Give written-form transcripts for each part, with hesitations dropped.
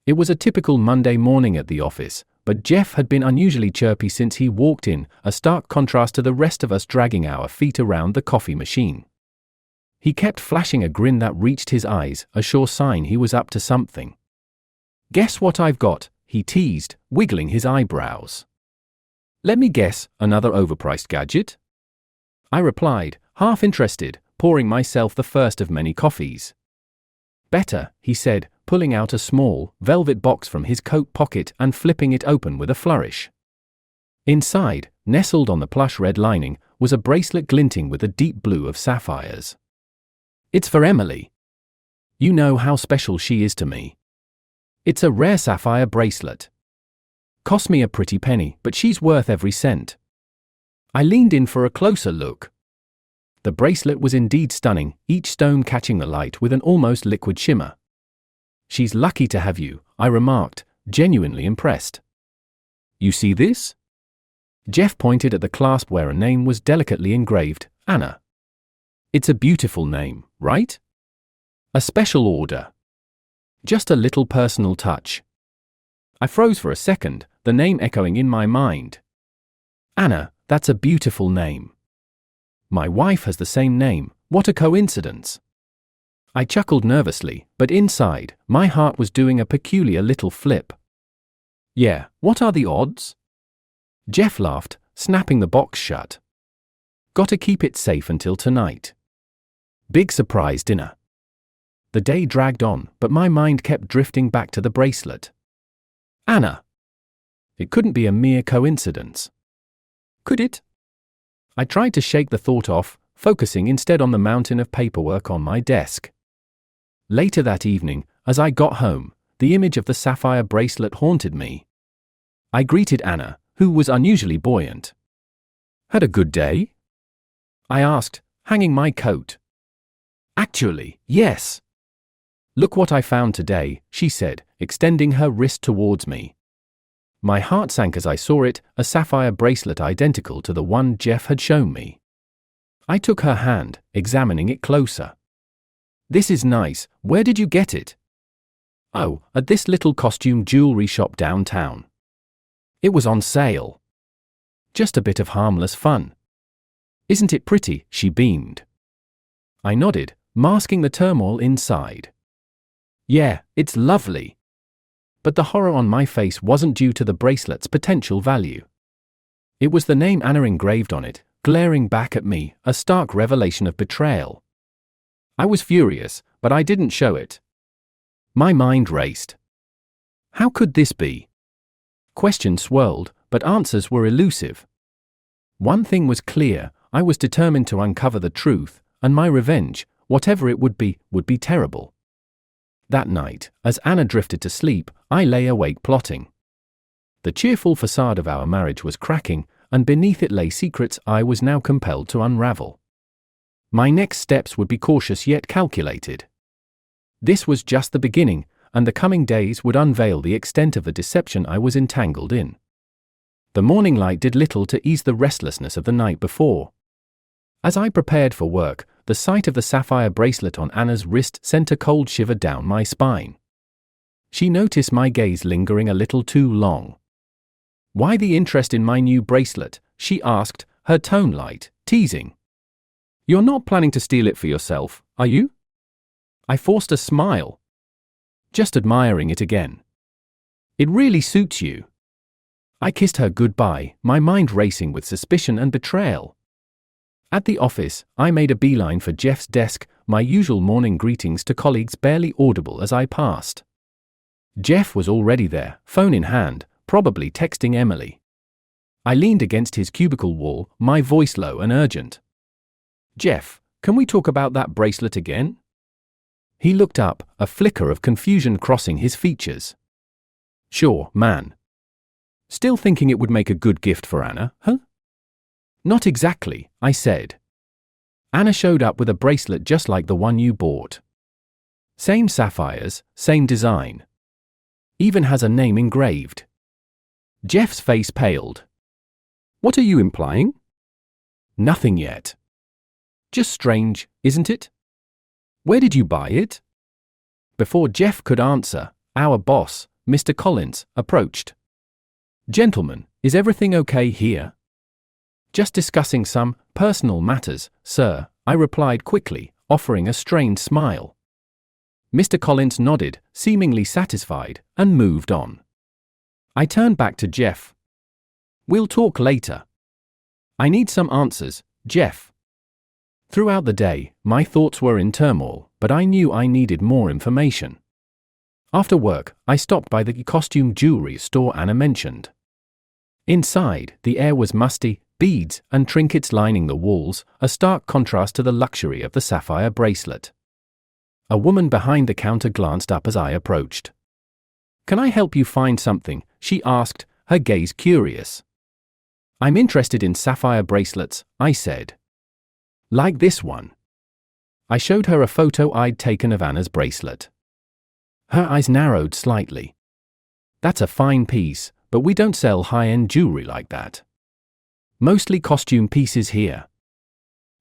It was a typical Monday morning at the office, but Jeff had been unusually chirpy since he walked in, a stark contrast to the rest of us dragging our feet around the coffee machine. He kept flashing a grin that reached his eyes, a sure sign he was up to something. "Guess what I've got?" he teased, wiggling his eyebrows. "Let me guess, another overpriced gadget?" I replied, half interested, pouring myself the first of many coffees. "Better," he said, pulling out a small, velvet box from his coat pocket and flipping it open with a flourish. Inside, nestled on the plush red lining, was a bracelet glinting with a deep blue of sapphires. "It's for Emily. You know how special she is to me. It's a rare sapphire bracelet. Cost me a pretty penny, but she's worth every cent." I leaned in for a closer look. The bracelet was indeed stunning, each stone catching the light with an almost liquid shimmer. "She's lucky to have you," I remarked, genuinely impressed. "You see this?" Jeff pointed at the clasp where a name was delicately engraved, Anna. "It's a beautiful name, right? A special order. Just a little personal touch." I froze for a second, the name echoing in my mind. "Anna, that's a beautiful name. My wife has the same name, what a coincidence." I chuckled nervously, but inside, my heart was doing a peculiar little flip. "Yeah, what are the odds?" Jeff laughed, snapping the box shut. "Gotta keep it safe until tonight. Big surprise dinner." The day dragged on, but my mind kept drifting back to the bracelet. Anna. It couldn't be a mere coincidence. Could it? I tried to shake the thought off, focusing instead on the mountain of paperwork on my desk. Later that evening, as I got home, the image of the sapphire bracelet haunted me. I greeted Anna, who was unusually buoyant. "Had a good day?" I asked, hanging my coat. "Actually, yes. Look what I found today," she said, extending her wrist towards me. My heart sank as I saw it, a sapphire bracelet identical to the one Jeff had shown me. I took her hand, examining it closer. "This is nice. Where did you get it?" "Oh, at this little costume jewelry shop downtown. It was on sale. Just a bit of harmless fun. Isn't it pretty?" she beamed. I nodded, masking the turmoil inside. "Yeah, it's lovely." But the horror on my face wasn't due to the bracelet's potential value. It was the name Anna engraved on it, glaring back at me, a stark revelation of betrayal. I was furious, but I didn't show it. My mind raced. How could this be? Questions swirled, but answers were elusive. One thing was clear, I was determined to uncover the truth, and my revenge, whatever it would be terrible. That night, as Anna drifted to sleep, I lay awake plotting. The cheerful facade of our marriage was cracking, and beneath it lay secrets I was now compelled to unravel. My next steps would be cautious yet calculated. This was just the beginning, and the coming days would unveil the extent of the deception I was entangled in. The morning light did little to ease the restlessness of the night before. As I prepared for work, the sight of the sapphire bracelet on Anna's wrist sent a cold shiver down my spine. She noticed my gaze lingering a little too long. "Why the interest in my new bracelet?" she asked, her tone light, teasing. "You're not planning to steal it for yourself, are you?" I forced a smile. "Just admiring it again. It really suits you." I kissed her goodbye, my mind racing with suspicion and betrayal. At the office, I made a beeline for Jeff's desk, my usual morning greetings to colleagues barely audible as I passed. Jeff was already there, phone in hand, probably texting Emily. I leaned against his cubicle wall, my voice low and urgent. "Jeff, can we talk about that bracelet again?" He looked up, a flicker of confusion crossing his features. "Sure, man. Still thinking it would make a good gift for Anna, huh?" "Not exactly," I said. "Anna showed up with a bracelet just like the one you bought. Same sapphires, same design. Even has a name engraved." Jeff's face paled. "What are you implying?" "Nothing yet. Just strange, isn't it? Where did you buy it?" Before Jeff could answer, our boss, Mr. Collins, approached. "Gentlemen, is everything okay here?" "Just discussing some personal matters, sir," I replied quickly, offering a strained smile. Mr. Collins nodded, seemingly satisfied, and moved on. I turned back to Jeff. "We'll talk later. I need some answers, Jeff." Throughout the day, my thoughts were in turmoil, but I knew I needed more information. After work, I stopped by the costume jewelry store Anna mentioned. Inside, the air was musty, beads and trinkets lining the walls, a stark contrast to the luxury of the sapphire bracelet. A woman behind the counter glanced up as I approached. "Can I help you find something?" she asked, her gaze curious. "I'm interested in sapphire bracelets," I said. "Like this one." I showed her a photo I'd taken of Anna's bracelet. Her eyes narrowed slightly. "That's a fine piece, but we don't sell high-end jewelry like that. Mostly costume pieces here."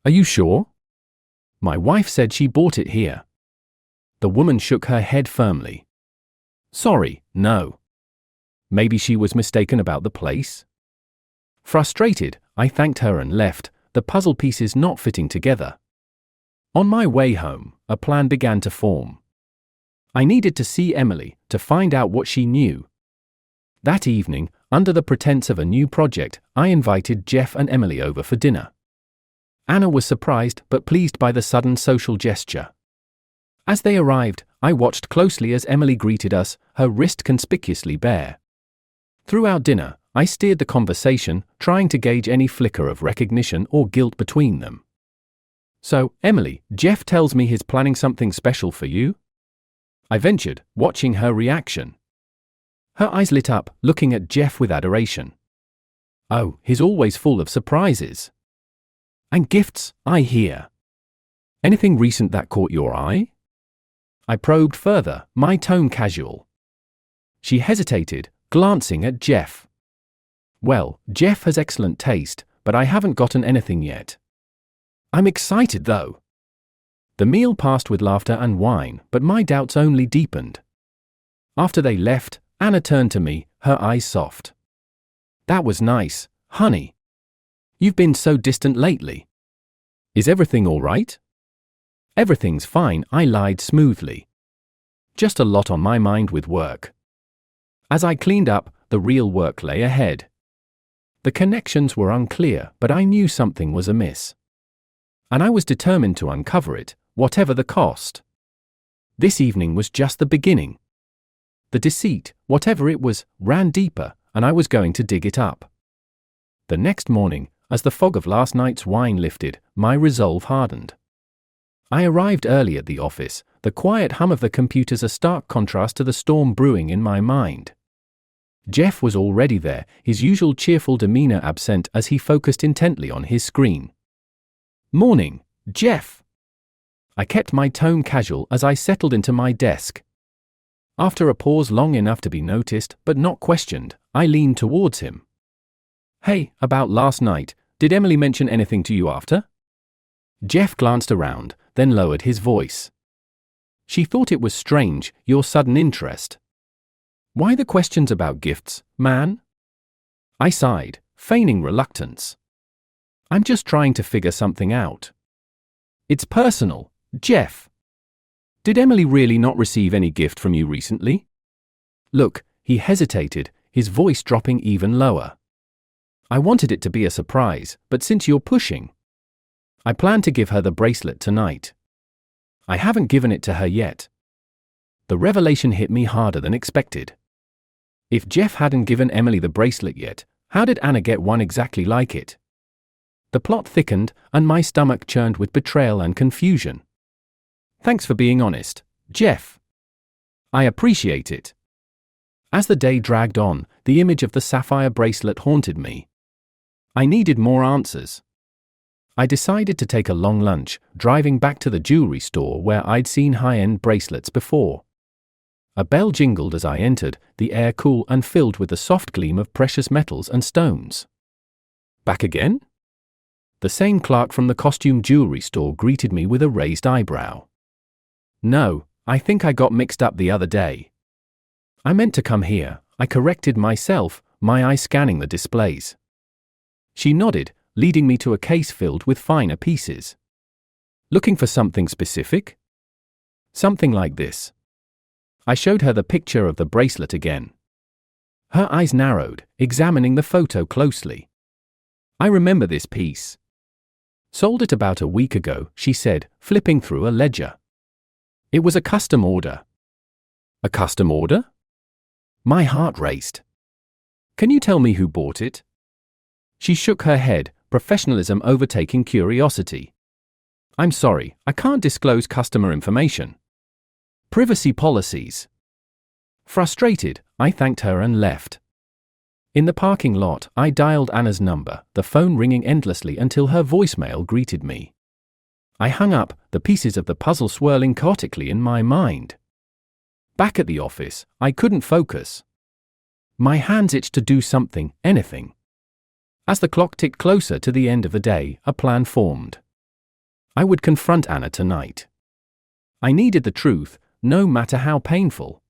"Are you sure?" "My wife said she bought it here." The woman shook her head firmly. "Sorry, no." Maybe she was mistaken about the place? Frustrated, I thanked her and left, the puzzle pieces not fitting together. On my way home, a plan began to form. I needed to see Emily to find out what she knew. That evening, under the pretense of a new project, I invited Jeff and Emily over for dinner. Anna was surprised but pleased by the sudden social gesture. As they arrived, I watched closely as Emily greeted us, her wrist conspicuously bare. Throughout dinner, I steered the conversation, trying to gauge any flicker of recognition or guilt between them. "So, Emily, Jeff tells me he's planning something special for you?" I ventured, watching her reaction. Her eyes lit up, looking at Jeff with adoration. "Oh, he's always full of surprises. And gifts, I hear. Anything recent that caught your eye?" I probed further, my tone casual. She hesitated, glancing at Jeff. "Well, Jeff has excellent taste, but I haven't gotten anything yet. I'm excited though." The meal passed with laughter and wine, but my doubts only deepened. After they left, Anna turned to me, her eyes soft. "That was nice, honey. You've been so distant lately. Is everything all right?" "Everything's fine," I lied smoothly. "Just a lot on my mind with work." As I cleaned up, the real work lay ahead. The connections were unclear, but I knew something was amiss. And I was determined to uncover it, whatever the cost. This evening was just the beginning. The deceit, whatever it was, ran deeper, and I was going to dig it up. The next morning, as the fog of last night's wine lifted, my resolve hardened. I arrived early at the office, the quiet hum of the computers a stark contrast to the storm brewing in my mind. Jeff was already there, his usual cheerful demeanor absent as he focused intently on his screen. "Morning, Jeff." I kept my tone casual as I settled into my desk. After a pause long enough to be noticed but not questioned, I leaned towards him. "Hey, about last night, did Emily mention anything to you after?" Jeff glanced around, then lowered his voice. "She thought it was strange, your sudden interest." "Why the questions about gifts, man?" I sighed, feigning reluctance. "I'm just trying to figure something out." "It's personal, Jeff. Did Emily really not receive any gift from you recently?" "Look," he hesitated, his voice dropping even lower. "I wanted it to be a surprise, but since you're pushing, I plan to give her the bracelet tonight. I haven't given it to her yet." The revelation hit me harder than expected. If Jeff hadn't given Emily the bracelet yet, how did Anna get one exactly like it? The plot thickened, and my stomach churned with betrayal and confusion. "Thanks for being honest, Jeff. I appreciate it." As the day dragged on, the image of the sapphire bracelet haunted me. I needed more answers. I decided to take a long lunch, driving back to the jewelry store where I'd seen high-end bracelets before. A bell jingled as I entered, the air cool and filled with the soft gleam of precious metals and stones. "Back again?" The same clerk from the costume jewelry store greeted me with a raised eyebrow. "No, I think I got mixed up the other day." I meant to come here, I corrected myself, my eye scanning the displays. She nodded, leading me to a case filled with finer pieces. Looking for something specific? Something like this. I showed her the picture of the bracelet again. Her eyes narrowed, examining the photo closely. I remember this piece. Sold it about a week ago, she said, flipping through a ledger. It was a custom order. A custom order? My heart raced. Can you tell me who bought it? She shook her head, professionalism overtaking curiosity. I'm sorry, I can't disclose customer information. Privacy policies. Frustrated, I thanked her and left. In the parking lot, I dialed Anna's number, the phone ringing endlessly until her voicemail greeted me. I hung up, the pieces of the puzzle swirling chaotically in my mind. Back at the office, I couldn't focus. My hands itched to do something, anything. As the clock ticked closer to the end of the day, a plan formed. I would confront Anna tonight. I needed the truth, no matter how painful.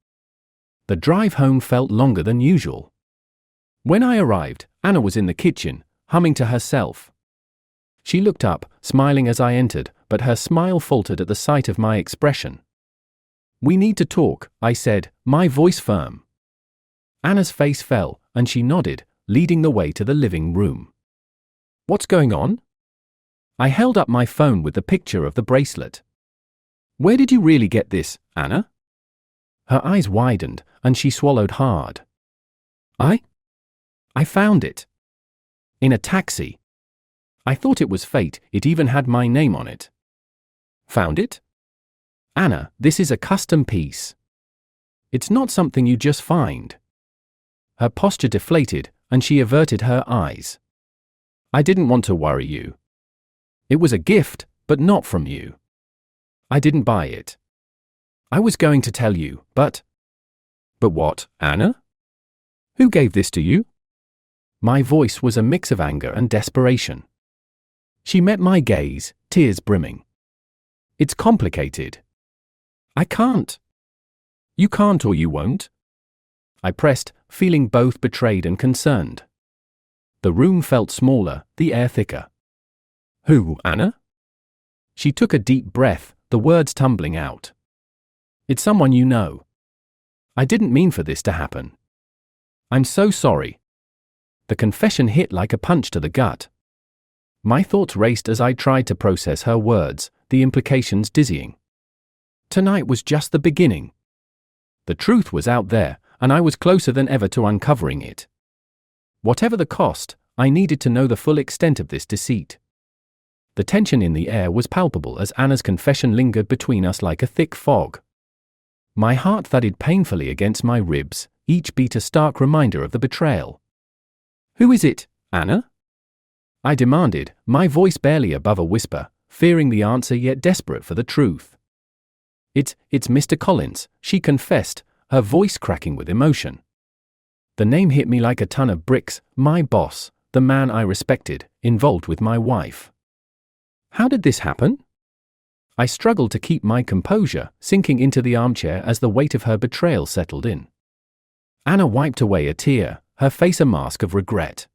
The drive home felt longer than usual. When I arrived, Anna was in the kitchen, humming to herself. She looked up, smiling as I entered, but her smile faltered at the sight of my expression. We need to talk, I said, my voice firm. Anna's face fell, and she nodded, leading the way to the living room. What's going on? I held up my phone with the picture of the bracelet. Where did you really get this, Anna? Her eyes widened, and she swallowed hard. I found it. In a taxi. I thought it was fate, it even had my name on it. Found it? Anna, this is a custom piece. It's not something you just find. Her posture deflated, and she averted her eyes. I didn't want to worry you. It was a gift, but not from you. I didn't buy it. I was going to tell you, but... But what, Anna? Who gave this to you? My voice was a mix of anger and desperation. She met my gaze, tears brimming. It's complicated. I can't. You can't or you won't? I pressed, feeling both betrayed and concerned. The room felt smaller, the air thicker. Who, Anna? She took a deep breath, the words tumbling out. It's someone you know. I didn't mean for this to happen. I'm so sorry. The confession hit like a punch to the gut. My thoughts raced as I tried to process her words, the implications dizzying. Tonight was just the beginning. The truth was out there, and I was closer than ever to uncovering it. Whatever the cost, I needed to know the full extent of this deceit. The tension in the air was palpable as Anna's confession lingered between us like a thick fog. My heart thudded painfully against my ribs, each beat a stark reminder of the betrayal. Who is it, Anna? I demanded, my voice barely above a whisper, fearing the answer yet desperate for the truth. It's Mr. Collins, she confessed, her voice cracking with emotion. The name hit me like a ton of bricks, my boss, the man I respected, involved with my wife. How did this happen? I struggled to keep my composure, sinking into the armchair as the weight of her betrayal settled in. Anna wiped away a tear, her face a mask of regret.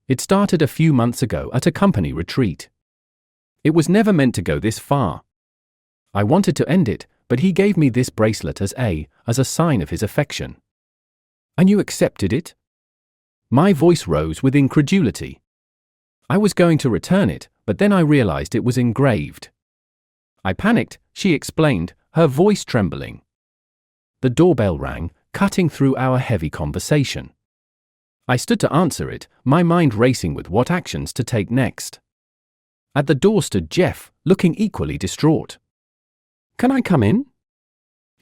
It started a few months ago at a company retreat. It was never meant to go this far. I wanted to end it, but he gave me this bracelet as a sign of his affection. And you accepted it? My voice rose with incredulity. I was going to return it, but then I realized it was engraved. I panicked, she explained, her voice trembling. The doorbell rang, cutting through our heavy conversation. I stood to answer it, my mind racing with what actions to take next. At the door stood Jeff, looking equally distraught. Can I come in?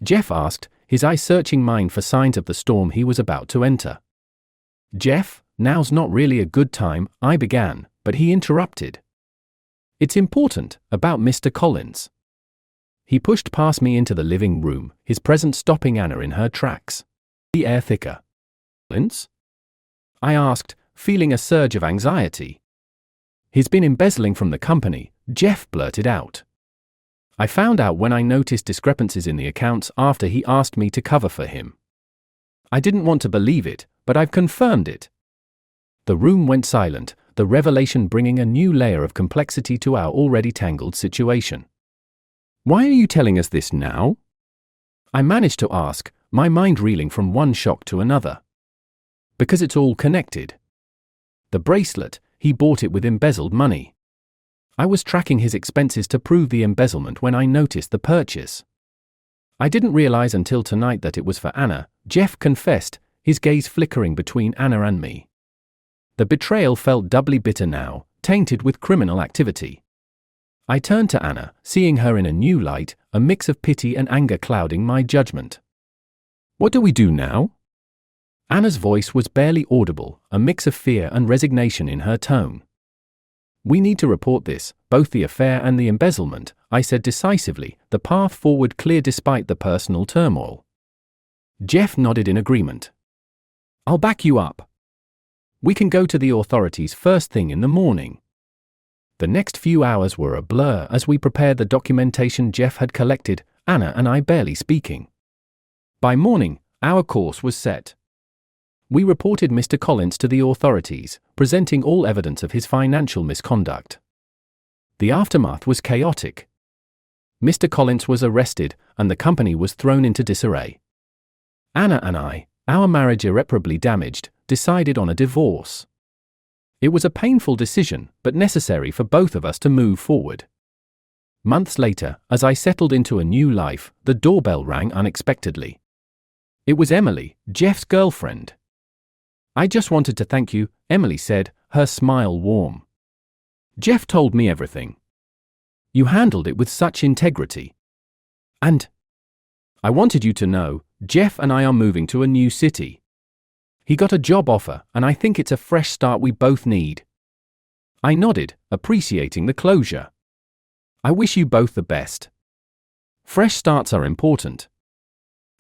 Jeff asked, his eyes searching mine for signs of the storm he was about to enter. Jeff, now's not really a good time, I began, but he interrupted. It's important, about Mr. Collins. He pushed past me into the living room, his presence stopping Anna in her tracks. The air thicker. Collins? I asked, feeling a surge of anxiety. He's been embezzling from the company, Jeff blurted out. I found out when I noticed discrepancies in the accounts after he asked me to cover for him. I didn't want to believe it, but I've confirmed it. The room went silent, the revelation bringing a new layer of complexity to our already tangled situation. Why are you telling us this now? I managed to ask, my mind reeling from one shock to another. Because it's all connected. The bracelet, he bought it with embezzled money. I was tracking his expenses to prove the embezzlement when I noticed the purchase. I didn't realize until tonight that it was for Anna, Jeff confessed, his gaze flickering between Anna and me. The betrayal felt doubly bitter now, tainted with criminal activity. I turned to Anna, seeing her in a new light, a mix of pity and anger clouding my judgment. What do we do now? Anna's voice was barely audible, a mix of fear and resignation in her tone. We need to report this, both the affair and the embezzlement, I said decisively, the path forward clear despite the personal turmoil. Jeff nodded in agreement. I'll back you up. We can go to the authorities first thing in the morning. The next few hours were a blur as we prepared the documentation Jeff had collected, Anna and I barely speaking. By morning, our course was set. We reported Mr. Collins to the authorities, presenting all evidence of his financial misconduct. The aftermath was chaotic. Mr. Collins was arrested, and the company was thrown into disarray. Anna and I, our marriage irreparably damaged, decided on a divorce. It was a painful decision, but necessary for both of us to move forward. Months later, as I settled into a new life, the doorbell rang unexpectedly. It was Emily, Jeff's girlfriend. I just wanted to thank you, Emily said, her smile warm. Jeff told me everything. You handled it with such integrity. And I wanted you to know, Jeff and I are moving to a new city. He got a job offer, and I think it's a fresh start we both need. I nodded, appreciating the closure. I wish you both the best. Fresh starts are important.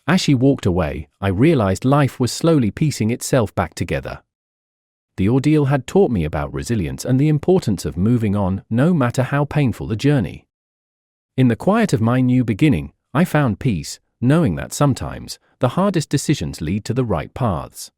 As she walked away, I realized life was slowly piecing itself back together. The ordeal had taught me about resilience and the importance of moving on, no matter how painful the journey. In the quiet of my new beginning, I found peace, knowing that sometimes, the hardest decisions lead to the right paths.